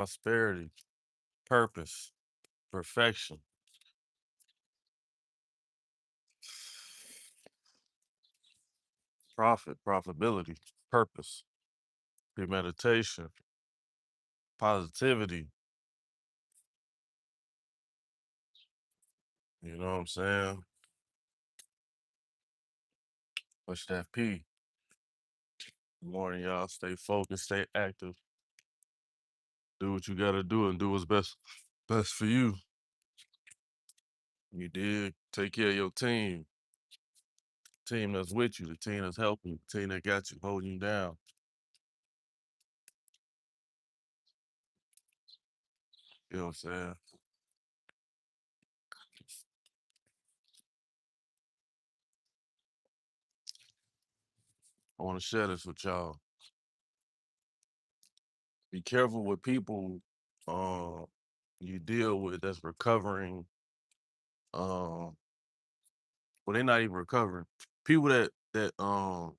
prosperity, purpose, perfection, profit, profitability, purpose, premeditation, positivity. You know what I'm saying? What's that P? Good morning, y'all. Stay focused, stay active. Do what you gotta do and do what's best for you. You did. Take care of your team. Team that's with you, the team that's helping you, the team that got you, holding you down. You know what I'm saying? I want to share this with y'all. Be careful with people uh, you deal with that's recovering. Well, they're not even recovering. People that how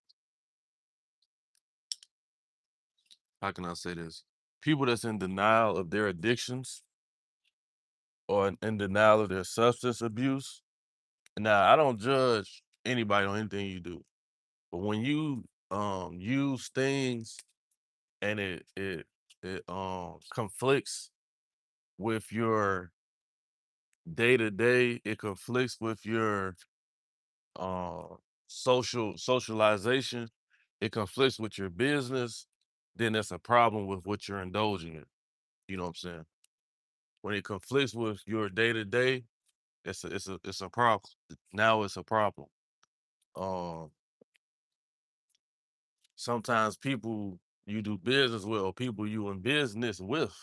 can I say this? People that's in denial of their addictions or in denial of their substance abuse. Now, I don't judge anybody on anything you do, but when you use things and it conflicts with your day to day, it conflicts with your uh socialization, it conflicts with your business, then that's a problem with what you're indulging in. You know what I'm saying? When it conflicts with your day to day, it's a problem. Now it's a problem. Um, Sometimes people you do business with or people you in business with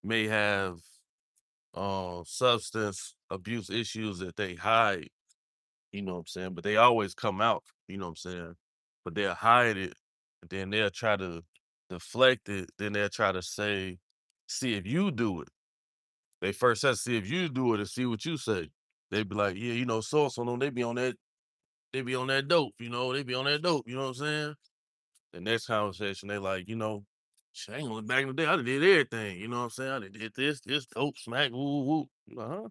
may have substance abuse issues that they hide, you know what I'm saying? But they always come out, you know what I'm saying? But they'll hide it, and then they'll try to deflect it, then they'll try to say, see if you do it. They first have to see if you do it and see what you say. They be like, yeah, so and so, them, they be on that dope, they be on that dope, you know what I'm saying? The next conversation, they like, shit, I ain't gonna back in the day, I done did everything, you know what I'm saying? I done did this, dope, smack, woo, woo. You like, huh?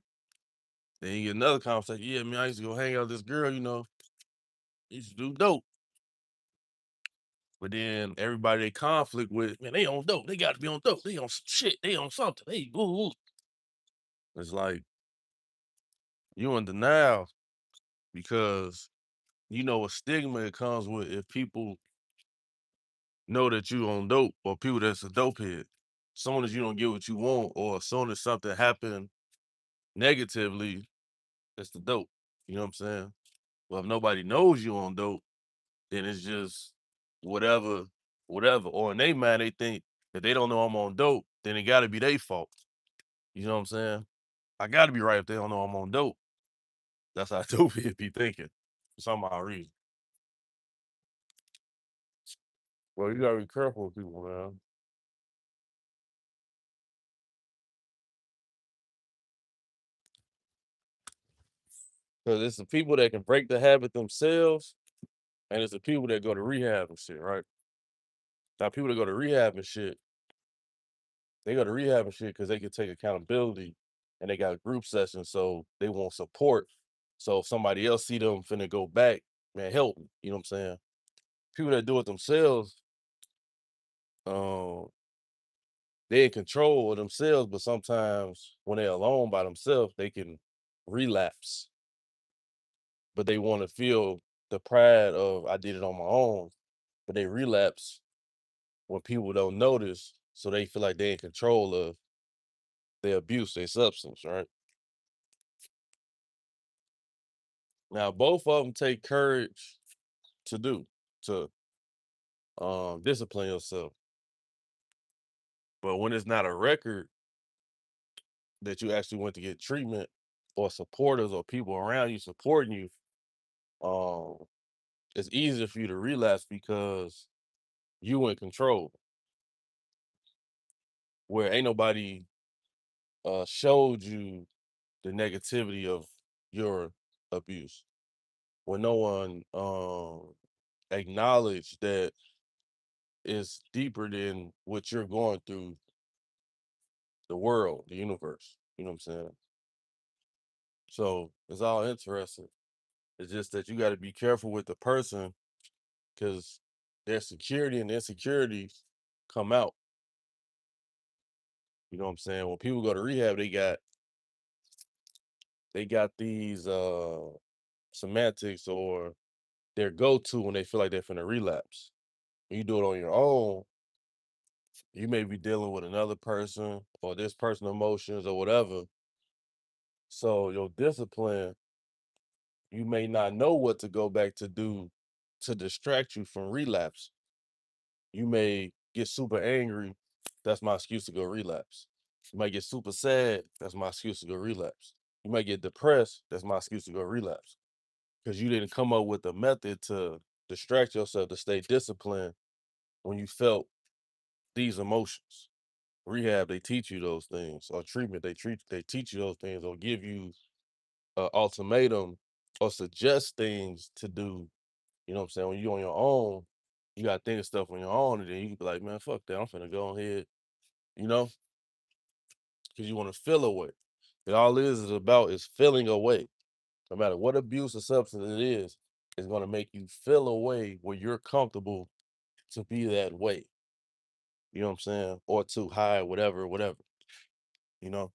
Then you get another conversation, yeah, man, I used to go hang out with this girl, used to do dope. But then everybody they conflict with, man, they on dope. They got to be on dope. They on some shit. They on something. They woo woo. It's like you in denial because you know a stigma it comes with if people know that you on dope or people that's a dope head. Soon as you don't get what you want, or as soon as something happen negatively, it's the dope. You know what I'm saying? Well, if nobody knows you on dope, then it's just whatever, whatever. Or in their mind, they think if they don't know I'm on dope, then it got to be their fault. You know what I'm saying? I got to be right if they don't know I'm on dope. That's how dope people be thinking for some odd reason. Well, you gotta be careful with people, man. Because it's the people that can break the habit themselves, and it's the people that go to rehab and shit, right? Now, people that go to rehab and shit, they go to rehab and shit because they can take accountability and they got group sessions, so they want support. So if somebody else see them finna go back, man, help me. You know what I'm saying? People that do it themselves, um, they in control of themselves, but sometimes when they're alone by themselves, they can relapse. But they want to feel the pride of I did it on my own, but they relapse when people don't notice, so they feel like they're in control of their abuse, their substance, right? Now, both of them take courage to do, to discipline yourself. But when it's not a record that you actually went to get treatment or supporters or people around you supporting you, um, it's easier for you to relapse because you in control, where ain't nobody showed you the negativity of your abuse. When no one acknowledged that it's deeper than what you're going through the world, the universe. You know what I'm saying? So it's all interesting. It's just that you got to be careful with the person because their security and insecurities come out. You know what I'm saying? When people go to rehab, they got these semantics or their go-to when they feel like they're finna relapse. When you do it on your own, you may be dealing with another person or this person's emotions or whatever. So your discipline, you may not know what to go back to do to distract you from relapse. You may get super angry. That's my excuse to go relapse. You might get super sad. That's my excuse to go relapse. You might get depressed. That's my excuse to go relapse. Because you didn't come up with a method to distract yourself to stay disciplined when you felt these emotions. Rehab, they teach you those things, or treatment, they teach you those things, or give you an ultimatum, or suggest things to do. You know what I'm saying? When you're on your own, you gotta think of stuff on your own, and then you can be like, man, fuck that. I'm finna go ahead, you know, because you want to feel away. And all it is about is feeling away. No matter what abuse or substance it is, it's gonna make you feel a way where you're comfortable to be that way. You know what I'm saying? Or too high, whatever, whatever. You know,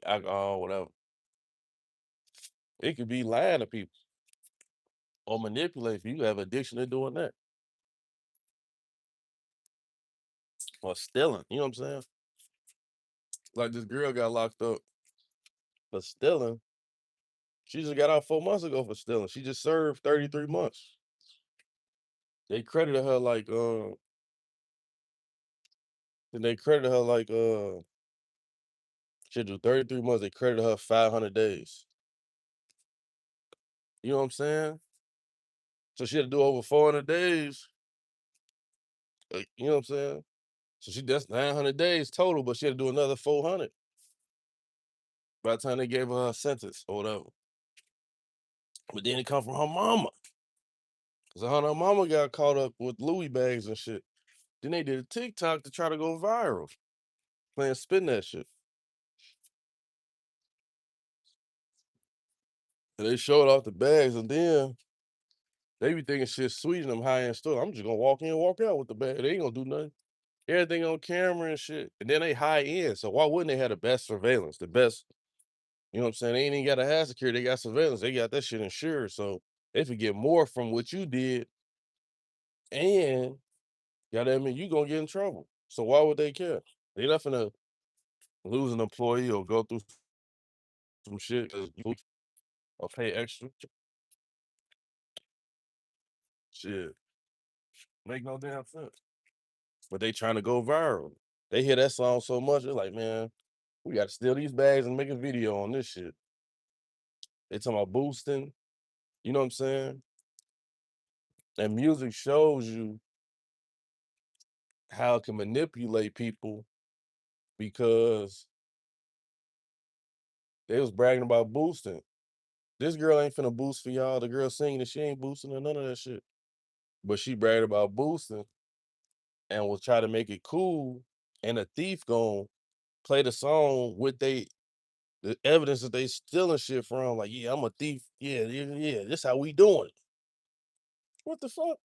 alcohol, whatever. It could be lying to people or manipulate. You have addiction to doing that or stealing. You know what I'm saying? Like this girl got locked up for stealing. She just got out 4 months ago for stealing. She just served 33 months. They credited her like then they credited her like she do 33 months. They credited her 500 days. You know what I'm saying? So she had to do over 400 days. You know what I'm saying? So that's 900 days total, but she had to do another 400 by the time they gave her sentence or whatever. But then it come from her mama. Cause her mama got caught up with Louis bags and shit. Then they did a TikTok to try to go viral, playing spin that shit. And they showed off the bags, and then they be thinking shit sweet in them high end stores. I'm just gonna walk in, walk out with the bag. They ain't gonna do nothing. Everything on camera and shit. And then they high end. So why wouldn't they have the best surveillance? The best, you know what I'm saying? They ain't even got to have security. They got surveillance. They got that shit insured. So they could get more from what you did. And gotta admit, you gonna get in trouble. So why would they care? They not finna lose an employee or go through some shit because you or pay extra. Shit. Make no damn sense. But they trying to go viral. They hear that song so much, they're like, man, we gotta steal these bags and make a video on this shit. They talking about boosting, you know what I'm saying? And music shows you how it can manipulate people because they was bragging about boosting. This girl ain't finna boost for y'all. The girl singing that she ain't boosting or none of that shit. But she bragged about boosting and will try to make it cool. And a thief gon' play the song with the evidence that they stealing shit from. Like, yeah, I'm a thief. Yeah, yeah, yeah. This how we doing it. What the fuck?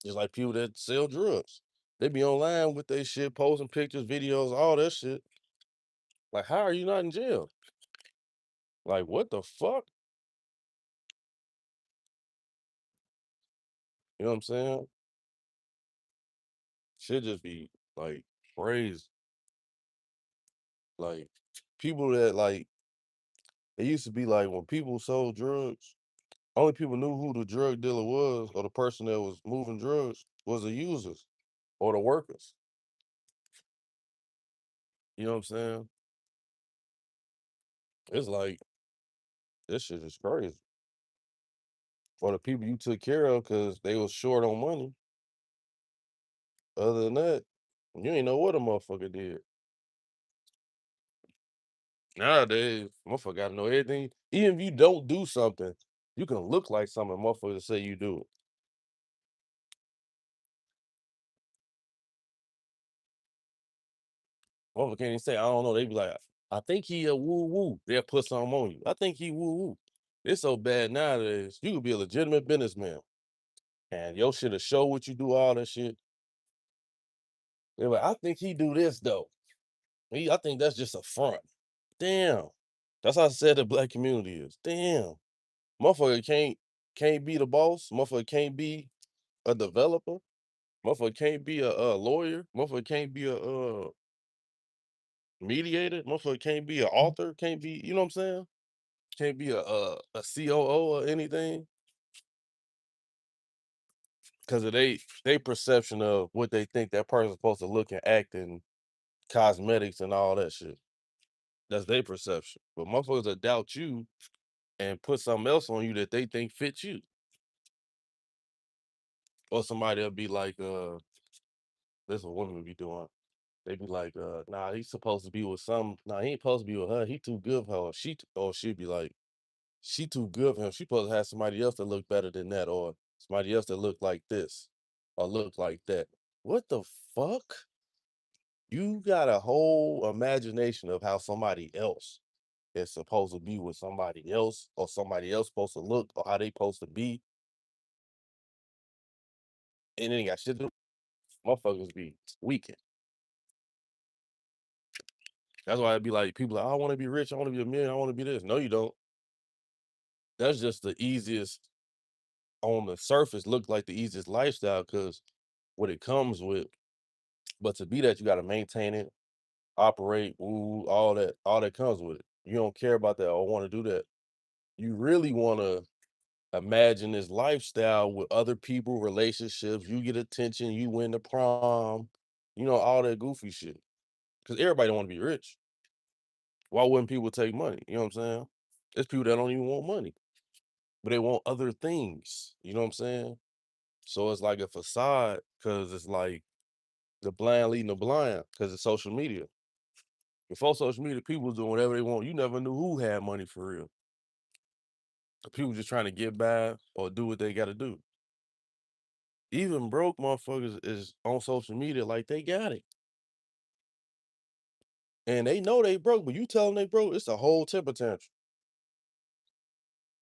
Just like people that sell drugs. They be online with their shit, posting pictures, videos, all that shit. Like, how are you not in jail? Like, what the fuck? You know what I'm saying? Should just be like crazy. Like people that like it used to be like when people sold drugs, only people knew who the drug dealer was or the person that was moving drugs was the users or the workers. You know what I'm saying? It's like this shit is crazy. For the people you took care of because they was short on money. Other than that, you ain't know what a motherfucker did. Nowadays, motherfucker gotta know everything. Even if you don't do something, You can look like something, motherfuckers say you do it. Motherfucker can't even say, I don't know. They be like, I think he a woo woo. They'll put something on you. I think he woo woo. It's so bad nowadays. You could be a legitimate businessman and your shit will show what you do, all that shit. They're like, I think he do this though. I think that's just a front. Damn. That's how sad the black community is. Damn. Motherfucker can't be the boss. Motherfucker can't be a developer. Motherfucker can't be a lawyer. Motherfucker can't be a mediator. Motherfucker can't be an author. Can't be, you know what I'm saying? Can't be a COO or anything because of they perception of what they think that person's supposed to look and act and cosmetics and all that shit. That's their perception. But motherfuckers will doubt you and put something else on you that they think fits you. Or somebody'll be like, this is what women be doing. They be like, nah, he's supposed to be with some. Nah, he ain't supposed to be with her. He too good for her. Or she'd be like, she too good for him. She supposed to have somebody else that look better than that, or somebody else that look like this, or look like that. What the fuck? You got a whole imagination of how somebody else is supposed to be with somebody else, or somebody else supposed to look, or how they supposed to be, and it ain't got shit to do. Motherfuckers be tweaking. That's why I'd be like, people like, I want to be rich, I want to be a million, I want to be this. No, you don't. That's just the easiest on the surface, look like the easiest lifestyle because what it comes with. But to be that, you got to maintain it, operate, ooh, all that comes with it. You don't care about that or want to do that. You really want to imagine this lifestyle with other people, relationships. You get attention, you win the prom, all that goofy shit. Because everybody don't want to be rich. Why wouldn't people take money? You know what I'm saying? There's people that don't even want money, but they want other things. You know what I'm saying? So it's like a facade because it's like the blind leading the blind because it's social media. Before social media, people was doing whatever they want. You never knew who had money for real. People just trying to get by or do what they got to do. Even broke motherfuckers is on social media like they got it. And they know they broke, but you tell them they broke, it's a whole temper tantrum.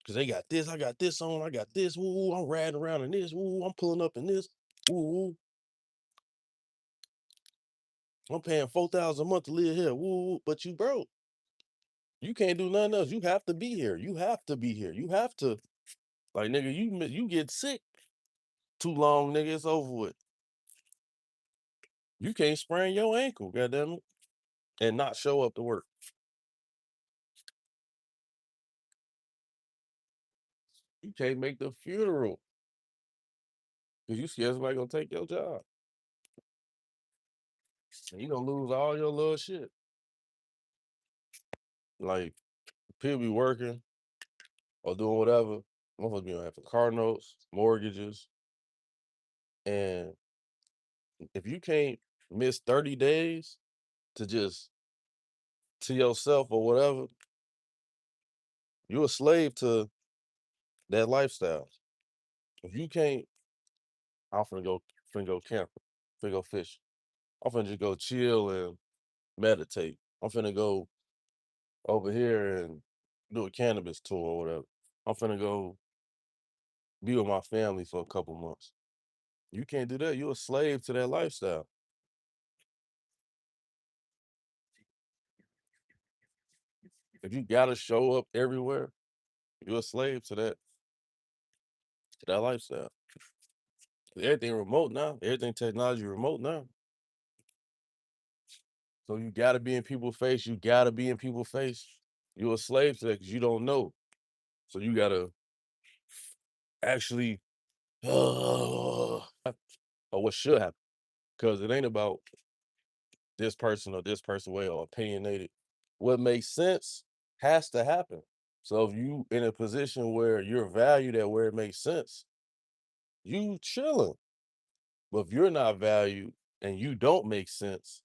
Cause they got this, I got this on, I got this, woo, I'm riding around in this, woo, I'm pulling up in this, woo, I'm paying 4,000 a month to live here, woo, but you broke. You can't do nothing else. You have to be here. You have to be here. You have to, like, nigga, you get sick too long, nigga, it's over with. You can't sprain your ankle, goddamn it, and not show up to work. You can't make the funeral because you scared somebody gonna take your job. And you gonna lose all your little shit. Like, people be working or doing whatever. Motherfuckers be having car notes, mortgages, and if you can't miss 30 days to just to yourself or whatever, you're a slave to that lifestyle. If you can't, I'm finna go camping, finna go fish. I'm finna just go chill and meditate. I'm finna go over here and do a cannabis tour or whatever. I'm finna go be with my family for a couple months. You can't do that. You're a slave to that lifestyle. If you gotta show up everywhere, you're a slave to that lifestyle. Everything remote now. Everything technology remote now. So you gotta be in people's face. You gotta be in people's face. You're a slave to that because you don't know. So you gotta actually or what should happen. Because it ain't about this person or this person way or opinionated. What makes sense has to happen. So if you in a position where you're valued at where it makes sense, you chilling. But if you're not valued and you don't make sense,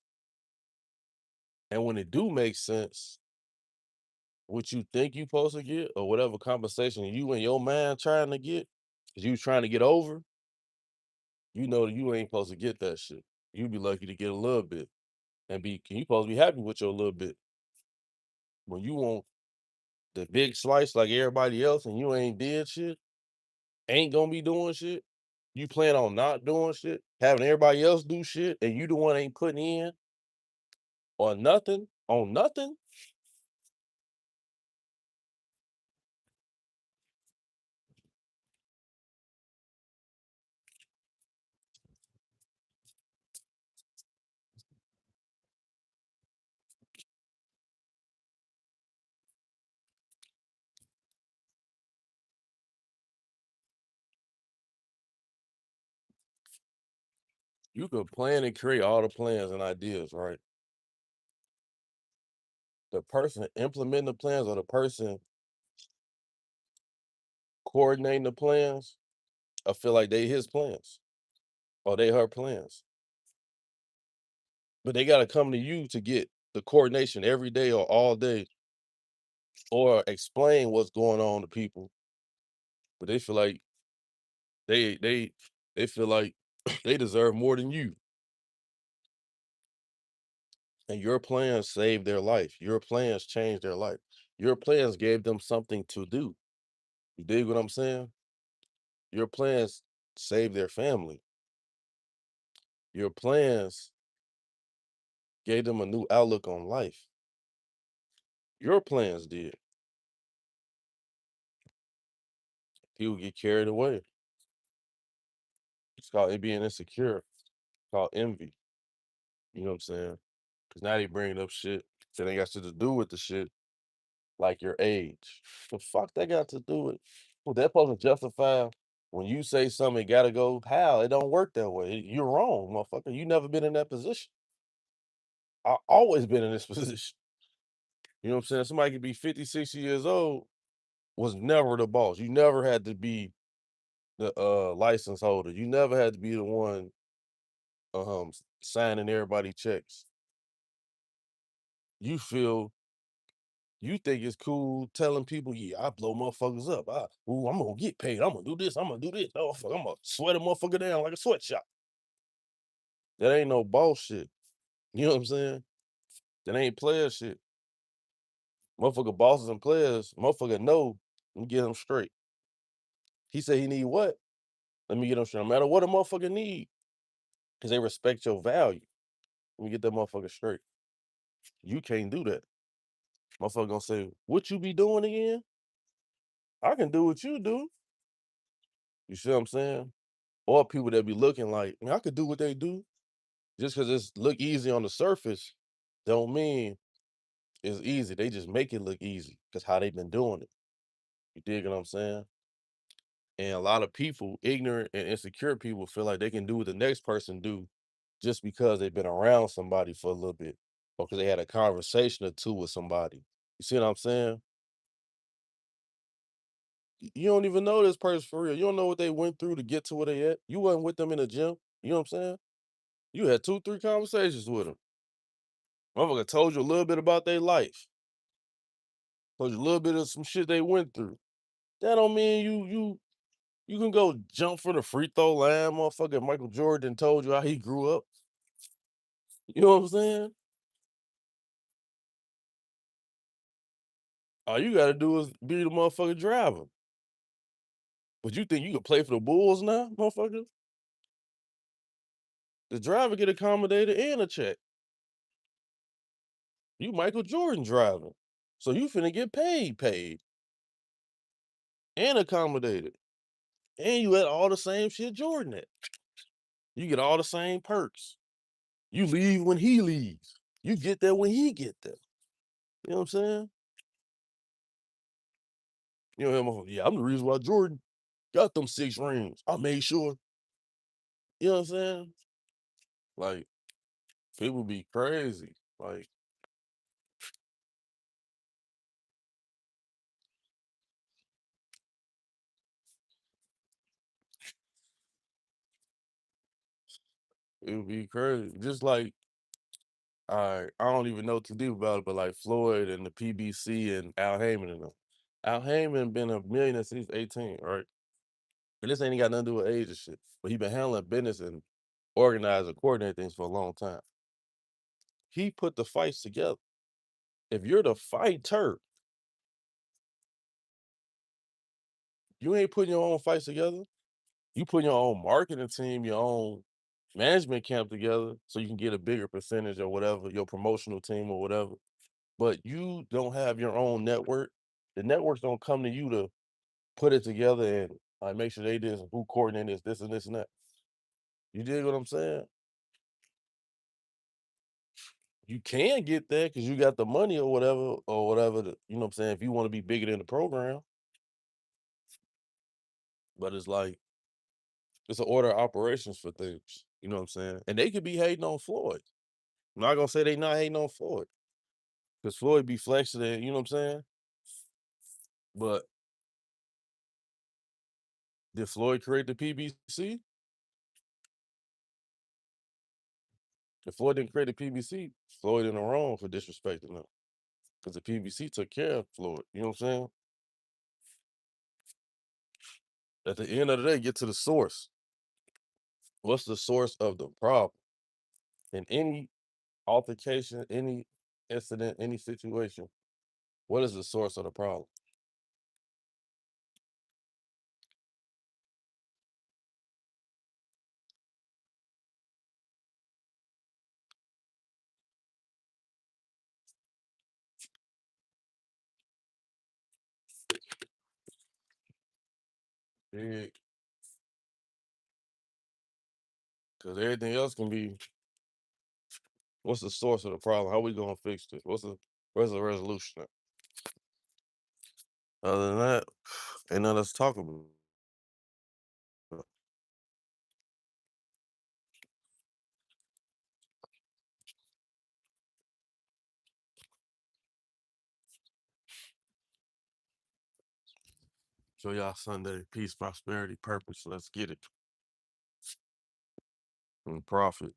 and when it do make sense, what you think you supposed to get or whatever compensation you and your mind trying to get, 'cause you trying to get over, you know you ain't supposed to get that shit. You be lucky to get a little bit and be you supposed to be happy with your little bit. When you want the big slice like everybody else and you ain't did shit, ain't gonna be doing shit, you plan on not doing shit, having everybody else do shit, and you the one ain't putting in or nothing on nothing, you can plan and create all the plans and ideas, right? The person implementing the plans or the person coordinating the plans, I feel like they his plans or they her plans. But they gotta come to you to get the coordination every day or all day or explain what's going on to people. But they feel like they they they feel like they deserve more than you. And your plans saved their life. Your plans changed their life. Your plans gave them something to do. You dig what I'm saying? Your plans saved their family. Your plans gave them a new outlook on life. Your plans did. People get carried away. It's called it being insecure. It's called envy. You know what I'm saying? Because now they bringing up shit that ain't got shit to do with the shit, like your age. The fuck that got to do with? Well, that supposed to justify when you say something, it gotta go. How? It don't work that way. You're wrong, motherfucker. You never been in that position. I always been in this position. You know what I'm saying? Somebody could be 50, 60 years old, was never the boss. You never had to be the license holder. You never had to be the one signing everybody checks. You feel you think it's cool telling people, yeah, I blow motherfuckers up. I'm gonna get paid. I'm gonna do this. I'm gonna do this. Oh, fuck, I'm gonna sweat a motherfucker down like a sweatshop. That ain't no bullshit. You know what I'm saying? That ain't player shit. Motherfucker bosses and players, motherfucker know, let me get him straight. He said he need what? Let me get him straight. No matter what a motherfucker need, because they respect your value. Let me get that motherfucker straight. You can't do that. Motherfucker gonna say, what you be doing again? I can do what you do. You see what I'm saying? Or people that be looking like, "Man, I could do what they do." Just because it's look easy on the surface, don't mean it's easy. They just make it look easy because how they been doing it. You dig what I'm saying? And a lot of people, ignorant and insecure people, feel like they can do what the next person do just because they've been around somebody for a little bit or because they had a conversation or two with somebody. You see what I'm saying? You don't even know this person for real. You don't know what they went through to get to where they at. You wasn't with them in the gym. You know what I'm saying? You had 2, 3 conversations with them. Motherfucker told you a little bit about their life. Told you a little bit of some shit they went through. That don't mean you can go jump for the free throw line, motherfucker. Michael Jordan told you how he grew up. You know what I'm saying? All you gotta do is be the motherfucker driver. But you think you could play for the Bulls now, motherfucker? The driver get accommodated and a check. You Michael Jordan driving. So you finna get paid, and accommodated. And you at all the same shit Jordan at. You get all the same perks. You leave when he leaves. You get there when he get there. You know what I'm saying? You know him, yeah, I'm the reason why Jordan got them 6 rings. I made sure. You know what I'm saying? Like, people be crazy. Like, it would be crazy. Just like I don't even know too deep about it, but like Floyd and the PBC and Al Heyman and them. Al Heyman been a millionaire since he's 18, right? And this ain't got nothing to do with age and shit. But he been handling business and organizing, coordinating things for a long time. He put the fights together. If you're the fighter, you ain't putting your own fights together. You put your own marketing team, your own management camp together so you can get a bigger percentage or whatever, your promotional team or whatever. But you don't have your own network. The networks don't come to you to put it together and make sure they did who coordinated this and this and that. You dig what I'm saying? You can get that because you got the money or whatever. You know what I'm saying? If you want to be bigger than the program, but it's like it's an order of operations for things. You know what I'm saying? And they could be hating on Floyd. I'm not gonna say they not hating on Floyd because Floyd be flexing it. You know what I'm saying? But did Floyd create the PBC? If Floyd didn't create the PBC, Floyd in the wrong for disrespecting them because the PBC took care of Floyd. You know what I'm saying? At the end of the day, get to the source. What's the source of the problem? In any altercation, any incident, any situation, what is the source of the problem? Because everything else can be, what's the source of the problem? How we gonna fix it? Where's the resolution at? Other than that, ain't nothing else to talk about. Show y'all Sunday. Peace, prosperity, purpose. Let's get it. And profit.